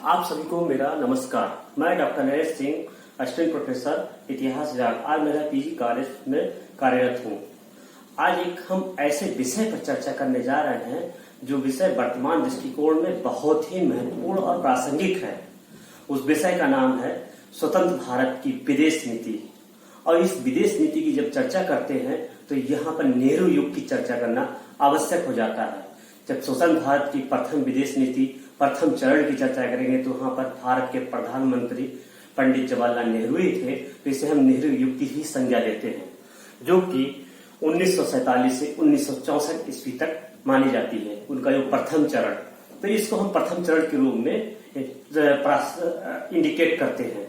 आप सभी को मेरा नमस्कार। मैं doctor Naresh Singh, assistant professor इतिहास विभाग, आज मेरा पीजी कॉलेज में कार्यरत हूँ। आज एक हम ऐसे विषय पर चर्चा करने जा रहे हैं जो विषय वर्तमान दृष्टिकोण में बहुत ही महत्वपूर्ण और प्रासंगिक है। उस विषय का नाम है स्वतंत्र भारत की विदेश नीति। और इस विदेश नीति की जब चर्चा करते हैं तो यहाँ पर नेहरू युग की चर्चा करना आवश्यक हो जाता है। जब स्वतंत्र भारत की प्रथम विदेश नीति प्रथम चरण की चर्चा करेंगे तो वहां पर भारत के प्रधानमंत्री पंडित जवाहरलाल नेहरू ही थे, तो इसे हम नेहरू युग की ही संज्ञा देते हैं, जो कि 1947 से 1964 ईस्वी तक मानी जाती है, उनका जो प्रथम चरण। तो इसको हम प्रथम चरण के रूप में इंडिकेट करते हैं।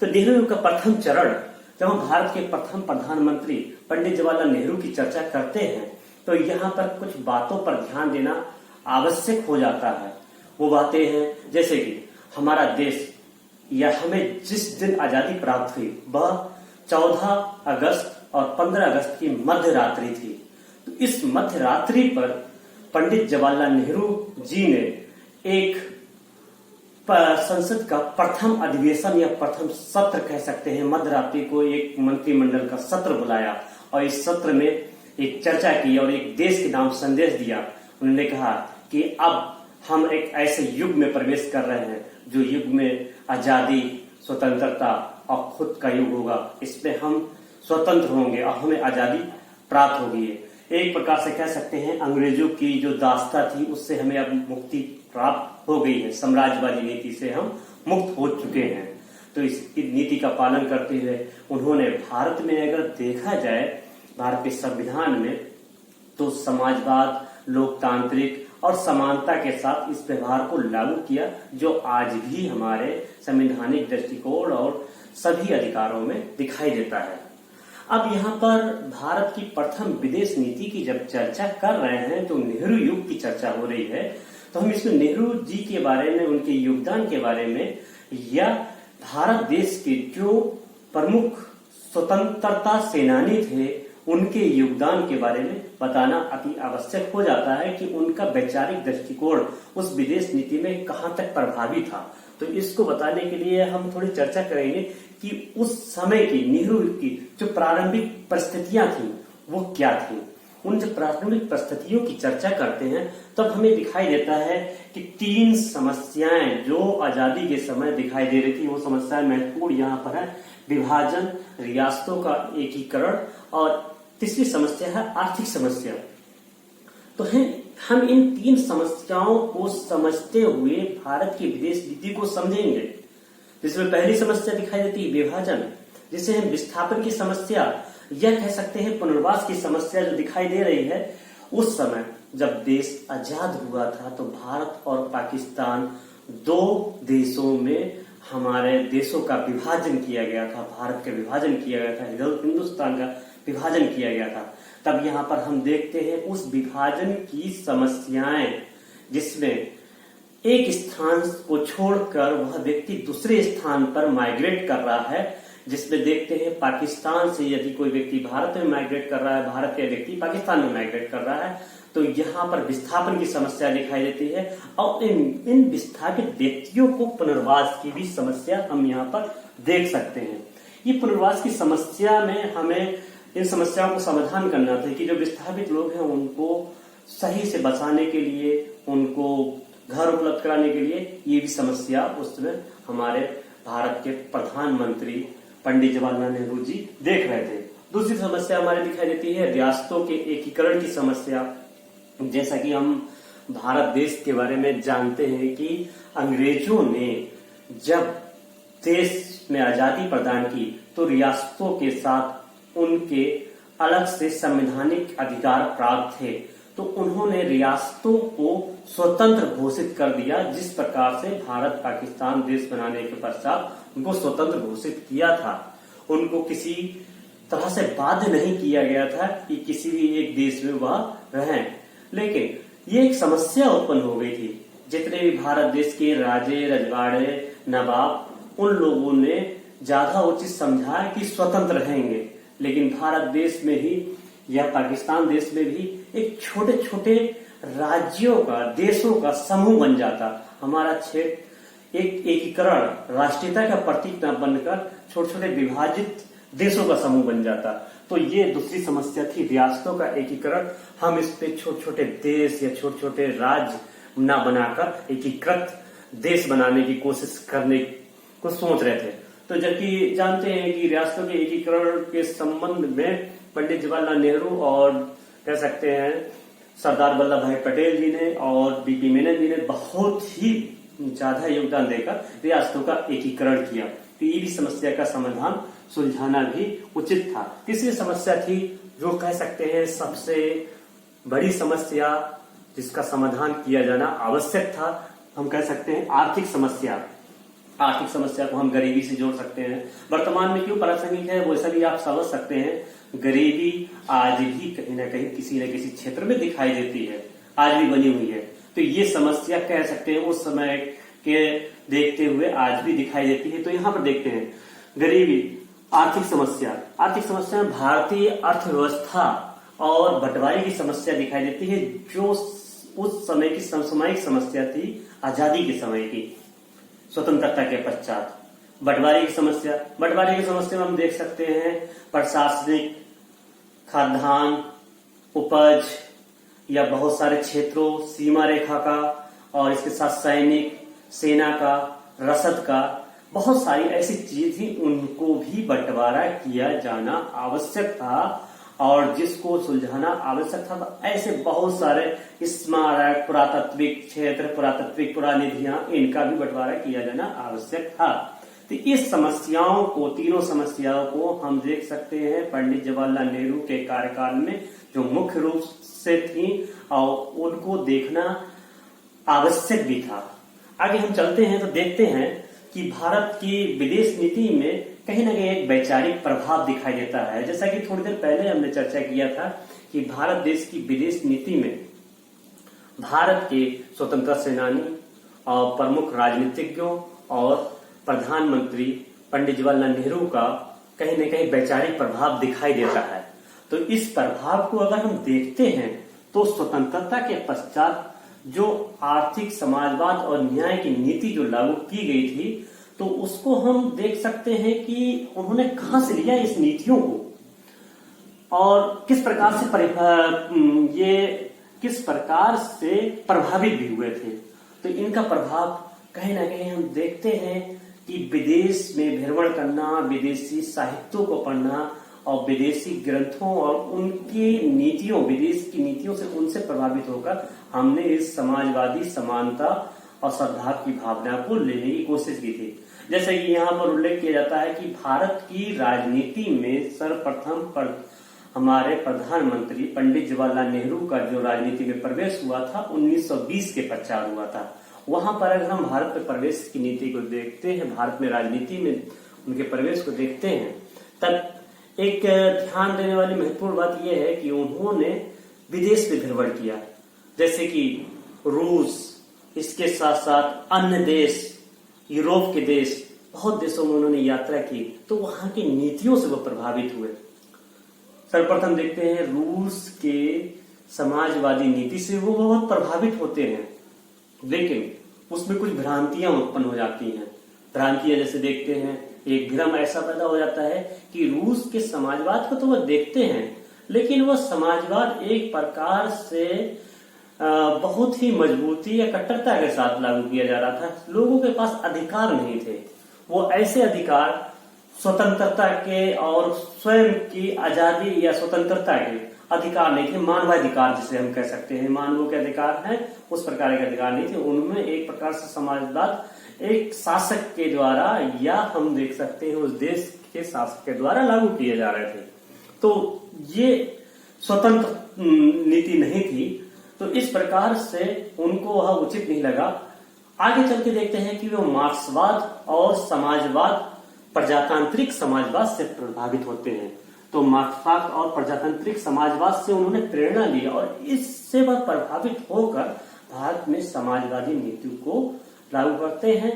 तो नेहरू युग का प्रथम चरण, जब हम भारत के प्रथम प्रधानमंत्री पंडित जवाहरलाल नेहरू की चर्चा करते हैं तो यहाँ पर कुछ बातों पर ध्यान देना आवश्यक हो जाता है। वो बातें हैं जैसे कि हमारा देश या हमें जिस दिन आजादी प्राप्त हुई वह 14 अगस्त और 15 अगस्त की मध्य रात्रि थी। तो इस मध्य रात्रि पर पंडित जवाहरलाल नेहरू जी ने एक संसद का प्रथम अधिवेशन या प्रथम सत्र कह सकते हैं, मध्य रात्रि को एक मंत्रिमंडल का सत्र बुलाया और इस सत्र में एक चर्चा की और एक देश के नाम संदेश दिया। उन्होंने कहा कि अब हम एक ऐसे युग में प्रवेश कर रहे हैं जो युग में आजादी, स्वतंत्रता और खुद का युग होगा। इसमें हम स्वतंत्र होंगे और हमें आजादी प्राप्त होगी। एक प्रकार से कह सकते हैं अंग्रेजों की जो दास्ता थी उससे हमें अब मुक्ति प्राप्त हो गई है, साम्राज्यवादी नीति से हम मुक्त हो चुके हैं। तो इस नीति का पालन करते हुए उन्होंने भारत में अगर देखा जाए भारत के संविधान में तो समाजवाद, लोकतांत्रिक और समानता के साथ इस व्यवहार को लागू किया, जो आज भी हमारे संवैधानिक दृष्टिकोण और सभी अधिकारों में दिखाई देता है। अब यहाँ पर भारत की प्रथम विदेश नीति की जब चर्चा कर रहे हैं तो नेहरू युग की चर्चा हो रही है, तो हम इसमें नेहरू जी के बारे में, उनके योगदान के बारे में या भारत देश के जो प्रमुख स्वतंत्रता सेनानी थे उनके योगदान के बारे में बताना अति आवश्यक हो जाता है कि उनका वैचारिक दृष्टिकोण उस विदेश नीति में कहां तक प्रभावी था। तो इसको बताने के लिए हम थोड़ी चर्चा करेंगे कि उस समय की नेहरू की जो प्रारंभिक परिस्थितियां थी वो क्या थी। उन जो प्रारंभिक परिस्थितियों की चर्चा करते हैं तब हमें दिखाई देता है कि 3 समस्याएं जो आजादी के समय दिखाई दे रही थी, वो समस्याएं महत्वपूर्ण यहाँ पर है। विभाजन, रियासतों का एकीकरण और तीसरी समस्या है आर्थिक समस्या। तो हम इन 3 समस्याओं को समझते हुए भारत की विदेश नीति को समझेंगे, जिसमें पहली समस्या दिखाई देती है विभाजन, जिसे हम विस्थापन की समस्या या कह सकते हैं पुनर्वास की समस्या जो दिखाई दे रही है। उस समय जब देश आजाद हुआ था तो भारत और पाकिस्तान 2 देशों में हमारे देशों का विभाजन किया गया था, भारत का विभाजन किया गया था, हिंदुस्तान का विभाजन किया गया था। तब यहाँ पर हम देखते हैं उस विभाजन की समस्याएं, जिसमें एक स्थान को छोड़कर वह व्यक्ति दूसरे स्थान पर माइग्रेट कर रहा है, जिसमें देखते हैं पाकिस्तान से यदि कोई व्यक्ति भारत में माइग्रेट कर रहा है, भारत के व्यक्ति पाकिस्तान में माइग्रेट कर रहा है, तो यहाँ पर विस्थापन की समस्या दिखाई देती है और इन विस्थापित व्यक्तियों को पुनर्वास की भी समस्या हम यहाँ पर देख सकते हैं। ये पुनर्वास की समस्या में हमें इन समस्याओं को समाधान करना था कि जो विस्थापित लोग हैं उनको सही से बसाने के लिए, उनको घर उपलब्ध कराने के लिए ये भी समस्या उसमें हमारे भारत के प्रधानमंत्री पंडित जवाहरलाल नेहरू जी देख रहे थे। दूसरी समस्या हमारे दिखाई देती है रियासतों के एकीकरण की समस्या। जैसा कि हम भारत देश के बारे में जानते हैं कि अंग्रेजों ने जब देश में आजादी प्रदान की तो रियासतों के साथ उनके अलग से संवैधानिक अधिकार प्राप्त थे, तो उन्होंने रियासतों को स्वतंत्र घोषित कर दिया। जिस प्रकार से भारत पाकिस्तान देश बनाने के पश्चात उनको स्वतंत्र घोषित किया था, उनको किसी तरह से बाध्य नहीं किया गया था कि किसी भी एक देश में वह रहें। लेकिन ये एक समस्या उत्पन्न हो गई थी। जितने भी भारत देश के राजे, रजवाड़े, नवाब, उन लोगों ने ज्यादा उचित समझा कि स्वतंत्र रहेंगे, लेकिन भारत देश में ही या पाकिस्तान देश में भी एक छोटे छोटे राज्यों का, देशों का समूह बन जाता। हमारा क्षेत्र एक एकीकरण राष्ट्रीयता का प्रतीक न बनकर छोटे छोटे विभाजित देशों का समूह बन जाता। तो ये दूसरी समस्या थी, रियासतों का एकीकरण। हम इस पे छोटे छोटे देश या छोटे छोटे राज्य न बनाकर एकीकृत देश बनाने की कोशिश करने को सोच रहे थे। तो जबकि जानते हैं कि रियासतों के एकीकरण के संबंध में पंडित जवाहरलाल नेहरू और कह सकते हैं सरदार वल्लभ भाई पटेल जी ने और बीपी मेनन जी ने बहुत ही ज्यादा योगदान देकर रियासतों का एकीकरण किया। तो ये भी समस्या का समाधान सुलझाना भी उचित था। तीसरी समस्या थी जो कह सकते हैं सबसे बड़ी समस्या जिसका समाधान किया जाना आवश्यक था, हम कह सकते हैं आर्थिक समस्या। आर्थिक समस्या को हम गरीबी से जोड़ सकते हैं। वर्तमान में क्यों प्रासंगिक है वैसा भी आप समझ सकते हैं। गरीबी आज भी कहीं ना कहीं किसी न किसी क्षेत्र में दिखाई देती है, आज भी बनी हुई है। तो ये समस्या कह सकते हैं उस समय के देखते हुए आज भी दिखाई देती है। तो यहाँ पर देखते हैं गरीबी, आर्थिक समस्या। आर्थिक समस्या में भारतीय अर्थव्यवस्था और बंटवारे की समस्या दिखाई देती है, जो उस समय की समसामयिक समस्या थी आजादी के समय की, स्वतंत्रता के पश्चात। बंटवारे की समस्या, बंटवारे की समस्या में हम देख सकते हैं प्रशासनिक, खाद्यान्न, उपज या बहुत सारे क्षेत्रों, सीमा रेखा का और इसके साथ सैनिक, सेना का, रसद का, बहुत सारी ऐसी चीज थी, उनको भी बंटवारा किया जाना आवश्यक था और जिसको सुलझाना आवश्यक था। तो ऐसे बहुत सारे स्मारक, पुरातात्विक क्षेत्र, पुरातात्विक पुरानिधियां, इनका भी बंटवारा किया जाना आवश्यक था। तो इस समस्याओं को, तीनों समस्याओं को हम देख सकते हैं पंडित जवाहरलाल नेहरू के कार्यकाल में जो मुख्य रूप से थी और उनको देखना आवश्यक भी था। आगे हम चलते हैं तो देखते हैं कि भारत की विदेश नीति में कहीं ना कहीं एक वैचारिक प्रभाव दिखाई देता है। जैसा कि थोड़ी देर पहले हमने चर्चा किया था कि भारत देश की विदेश नीति में भारत के स्वतंत्रता सेनानी और प्रमुख राजनीतिज्ञों और प्रधानमंत्री पंडित जवाहरलाल नेहरू का कहीं न कहीं वैचारिक प्रभाव दिखाई देता है। तो इस प्रभाव को अगर हम देखते हैं तो स्वतंत्रता के पश्चात जो आर्थिक, समाजवाद और न्याय की नीति जो लागू की गई थी, तो उसको हम देख सकते हैं कि उन्होंने कहां से लिया इस नीतियों को और किस प्रकार से प्रभावित भी हुए थे। तो इनका प्रभाव कहीं ना कहीं हम देखते हैं कि विदेश में भ्रमण करना, विदेशी साहित्यों को पढ़ना और विदेशी ग्रंथों और उनकी नीतियों, विदेश की नीतियों से उनसे प्रभावित होकर हमने इस समाजवादी समानता और सद्भाव की भावना को लेने की कोशिश की थी। जैसे कि यहाँ पर उल्लेख किया जाता है कि भारत की राजनीति में सर्वप्रथम हमारे प्रधानमंत्री पंडित जवाहरलाल नेहरू का जो राजनीति में प्रवेश हुआ था 1920 के पश्चात हुआ था। वहां पर अगर हम भारत में प्रवेश की नीति को देखते हैं, भारत में राजनीति में उनके प्रवेश को देखते हैं, तब एक ध्यान देने वाली महत्वपूर्ण बात यह है कि उन्होंने विदेश में भ्रमण किया, जैसे कि रूस, इसके साथ साथ अन्य देश, यूरोप के देश, बहुत देशों में उन्होंने यात्रा की। तो वहां की नीतियों से वो प्रभावित हुए। सर्वप्रथम देखते हैं रूस के समाजवादी नीति से वो बहुत प्रभावित होते हैं, लेकिन उसमें कुछ भ्रांतियां उत्पन्न हो जाती हैं। भ्रांतियां जैसे देखते हैं, एक भ्रम ऐसा पैदा हो जाता है कि रूस के समाजवाद को तो वह देखते हैं, लेकिन वह समाजवाद एक प्रकार से बहुत ही मजबूती या कट्टरता के साथ लागू किया जा रहा था। लोगों के पास अधिकार नहीं थे, वो ऐसे अधिकार स्वतंत्रता के और स्वयं की आजादी या स्वतंत्रता के अधिकार नहीं थे, मानवाधिकार जिसे हम कह सकते हैं, मानवों के अधिकार हैं, उस प्रकार के अधिकार नहीं थे। उनमें एक प्रकार से समाजवाद एक शासक के द्वारा या हम देख सकते हैं उस देश के शासक के द्वारा लागू किए जा रहे थे। तो ये स्वतंत्र नीति नहीं थी, तो इस प्रकार से उनको वह उचित नहीं लगा। आगे चल के देखते हैं कि वो मार्क्सवाद और समाजवाद, प्रजातांत्रिक समाजवाद से प्रभावित होते हैं। तो मार्क्सवाद और प्रजातांत्रिक समाजवाद से उन्होंने प्रेरणा ली और इससे वह प्रभावित होकर भारत में समाजवादी नीति को लागू करते हैं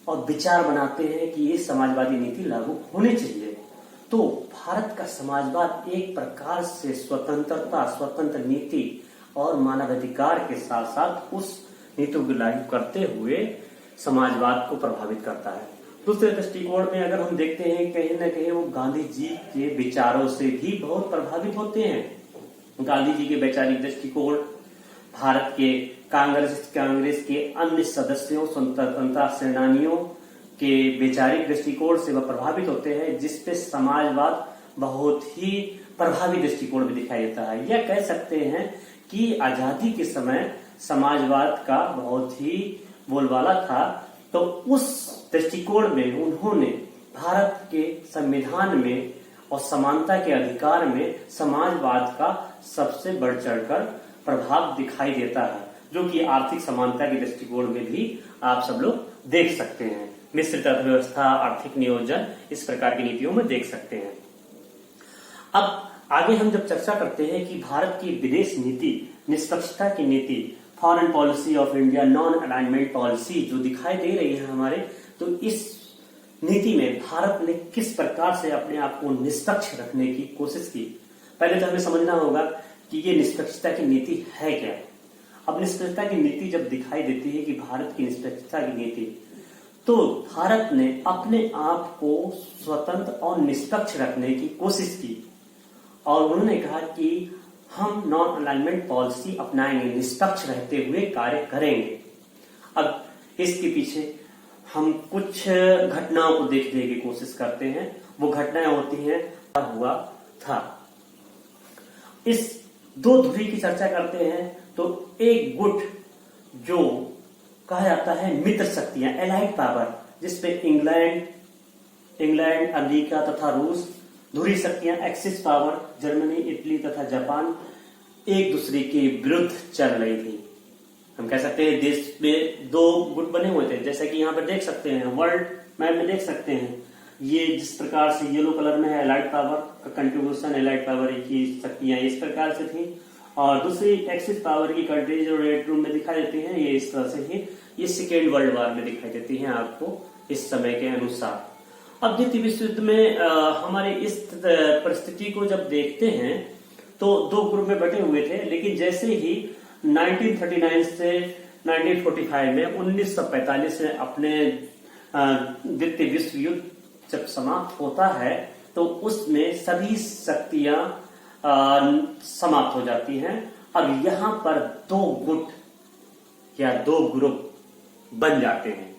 और विचार बनाते हैं कि ये समाजवादी नीति लागू होनी चाहिए। तो भारत का समाजवाद एक प्रकार से स्वतंत्रता, स्वतंत्र नीति और मानवाधिकार के साथ साथ उस नीति को लागू करते हुए समाजवाद को प्रभावित करता है। दूसरे दृष्टिकोण में अगर हम देखते हैं, कहीं न कहीं वो गांधी जी के विचारों से भी बहुत प्रभावित होते हैं। गांधी जी के वैचारिक दृष्टिकोण भारत के कांग्रेस के अन्य सदस्यों, स्वतंत्रता सेनानियों के वैचारिक दृष्टिकोण से वह प्रभावित होते हैं, जिसपे समाजवाद बहुत ही प्रभावी दृष्टिकोण में दिखाई देता है। यह कह सकते हैं कि आजादी के समय समाजवाद का बहुत ही बोलबाला था, तो उस दृष्टिकोण में उन्होंने भारत के संविधान में और समानता के अधिकार में समाजवाद का सबसे बढ़ चढ़कर प्रभाव दिखाई देता है, जो कि आर्थिक समानता के दृष्टिकोण में भी आप सब लोग देख सकते हैं। मिश्रित अर्थव्यवस्था, आर्थिक नियोजन, इस प्रकार की नीतियों में देख सकते हैं। अब आगे हम जब चर्चा करते हैं कि भारत की विदेश नीति, निष्पक्षता की नीति, foreign policy of India, non alignment policy जो दिखाई दे रही है हमारे, तो इस नीति में भारत ने किस प्रकार से अपने आप को निष्पक्ष रखने की कोशिश की। पहले तो हमें समझना होगा कि ये निष्पक्षता की नीति है क्या। अब निष्पक्षता की नीति जब दिखाई देती है कि भारत की निष्पक्षता की नीति, तो भारत ने अपने आप को स्वतंत्र और निष्पक्ष रखने की कोशिश की और उन्होंने कहा कि हम नॉन अलाइनमेंट पॉलिसी अपनाएंगे, निष्पक्ष रहते हुए कार्य करेंगे। अब इसके पीछे हम कुछ घटनाओं को देखने की कोशिश करते हैं। वो घटनाएं होती हैं हुआ था। इस दो धुरी की चर्चा करते हैं तो एक गुट जो कहा जाता है मित्र शक्तियां, एलाइड पावर, जिसपे इंग्लैंड, अमेरिका तथा रूस, धुरी शक्तियां एक्सिस पावर, जर्मनी, इटली तथा जापान एक दूसरे के विरुद्ध चल रही थी। हम कह सकते हैं देश में दो गुट बने हुए थे, जैसे कि यहाँ पर देख सकते हैं, वर्ल्ड मैप में देख सकते हैं। ये जिस प्रकार से येलो कलर में है एलाइड पावर का कंट्रीब्यूशन, एलाइड पावर की शक्तियां इस प्रकार से थी और दूसरी एक्सिस पावर की कंट्रीज जो रेड रूम में दिखाई देती हैं, ये इस तरह से ही ये सेकेंड वर्ल्ड वॉर में दिखाई देती हैं आपको इस समय के अनुसार। अब द्वितीय विश्व युद्ध में हमारे इस परिस्थिति को जब देखते हैं तो दो ग्रुप में बटे हुए थे, लेकिन जैसे ही 1939 से 1945 में 1945 में अपने द्वितीय विश्व युद्ध जब समाप्त होता है तो उसमें सभी शक्तियां समाप्त हो जाती हैं। अब यहाँ पर दो गुट या दो ग्रुप बन जाते हैं।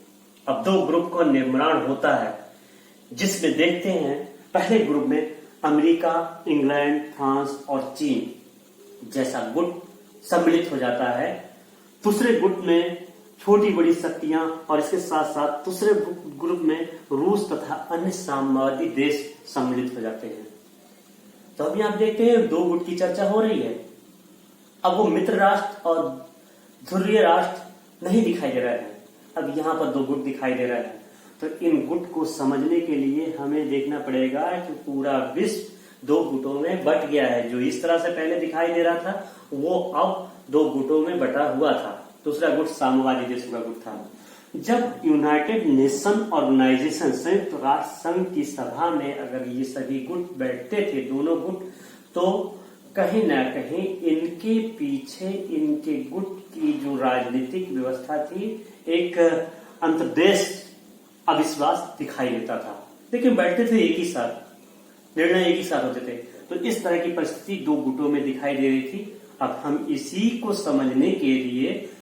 अब दो ग्रुप का निर्माण होता है, जिसमें देखते हैं पहले ग्रुप में अमेरिका, इंग्लैंड, फ्रांस और चीन जैसा गुट सम्मिलित हो जाता है। दूसरे गुट में छोटी बड़ी शक्तियां और इसके साथ साथ दूसरे ग्रुप में रूस तथा अन्य साम्यवादी देश सम्मिलित हो जाते हैं। तो अभी आप देखते हैं दो गुट की चर्चा हो रही है। अब वो मित्र राष्ट्र और ध्रुवीय राष्ट्र नहीं दिखाई दे रहे हैं, अब यहाँ पर दो गुट दिखाई दे रहे हैं। तो इन गुट को समझने के लिए हमें देखना पड़ेगा कि पूरा विश्व दो गुटों में बट गया है। जो इस तरह से पहले दिखाई दे रहा था वो अब दो गुटों में बटा हुआ था। दूसरा गुट साम्यवादी देशों का गुट था। जब यूनाइटेड नेशन ऑर्गेनाइजेशन, संयुक्त राष्ट्र संघ की सभा में अगर ये सभी गुट बैठते थे, दोनों गुट, तो कहीं ना कहीं इनके पीछे इनके गुट की जो राजनीतिक व्यवस्था थी, एक अंतर्देश अविश्वास दिखाई देता था। लेकिन बैठते थे एक ही साथ, निर्णय एक ही साथ होते थे। तो इस तरह की परिस्थिति दो गुटों में दिखाई दे रही थी। अब हम इसी को समझने के लिए